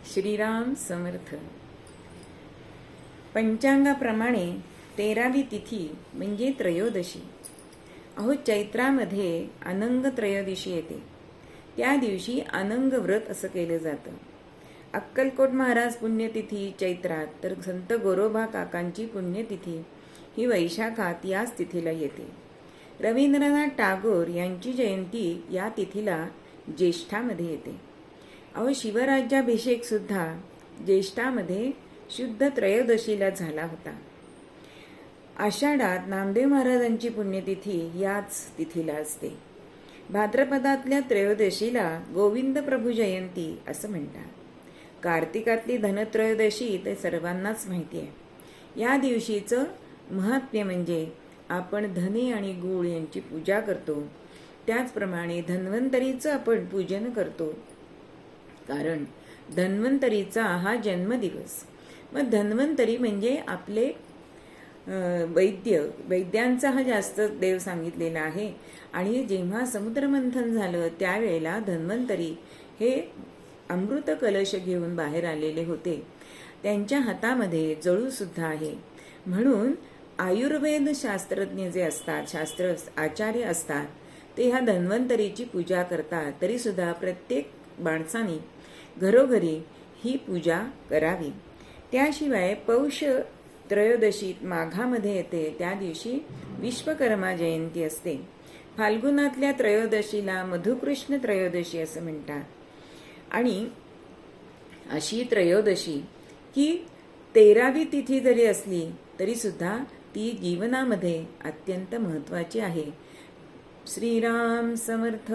श्रीराम समर्थ. पंचांगाप्रमाणे 13वी तिथी म्हणजे त्रयोदशी. अहो, चैत्रामध्ये अनंग त्रयोदशी येते. त्या दिवशी अनंग व्रत असं केलं जातं. अक्कलकोट महाराज पुण्यतिथी चैत्रात, तर संत गोरोबा काकांची पुण्यतिथी ही वैशाखात याच तिथीला येते. रवींद्रनाथ टागोर यांची जयंती या तिथीला ज्येष्ठामध्ये येते. अहो, शिवराज्याभिषेक सुद्धा ज्येष्ठामध्ये शुद्ध त्रयोदशीला झाला होता. आषाढात नामदेव महाराजांची पुण्यतिथी याच तिथीला असते. भाद्रपदातल्या त्रयोदशीला गोविंद प्रभू जयंती असं म्हणतात. कार्तिकातली धनत्रयोदशी ते सर्वांनाच माहिती आहे. या दिवशीचं महात्म्य म्हणजे आपण धने आणि गूळ यांची पूजा करतो. त्याचप्रमाणे धन्वंतरीचं आपण पूजन करतो, कारण धन्वंतरीचा हा जन्मदिवस. मग धन्वंतरी म्हणजे आपले वैद्यांचा हा जास्त देव सांगितलेला आहे. आणि जेव्हा समुद्रमंथन झालं त्यावेळेला धन्वंतरी हे अमृत कलश घेऊन बाहेर आलेले होते. त्यांच्या हातामध्ये जळू सुद्धा आहे. म्हणून आयुर्वेद शास्त्रज्ञ जे असतात, शास्त्र आचार्य असतात, ते ह्या धन्वंतरीची पूजा करतात. तरी सुद्धा प्रत्येक माणसाने घरोघरी ही पूजा करावी. त्याशिवाय पौष त्रयोदशी माघामध्ये येते. त्या दिवशी विश्वकर्मा जयंती असते. फाल्गुनातल्या त्रयोदशीला मधुकृष्ण त्रयोदशी असं म्हणतात. आणि अशी त्रयोदशी की 13वी तिथी जरी असली तरी सुद्धा ती जीवनामध्ये अत्यंत महत्त्वाची आहे. श्रीराम समर्थ.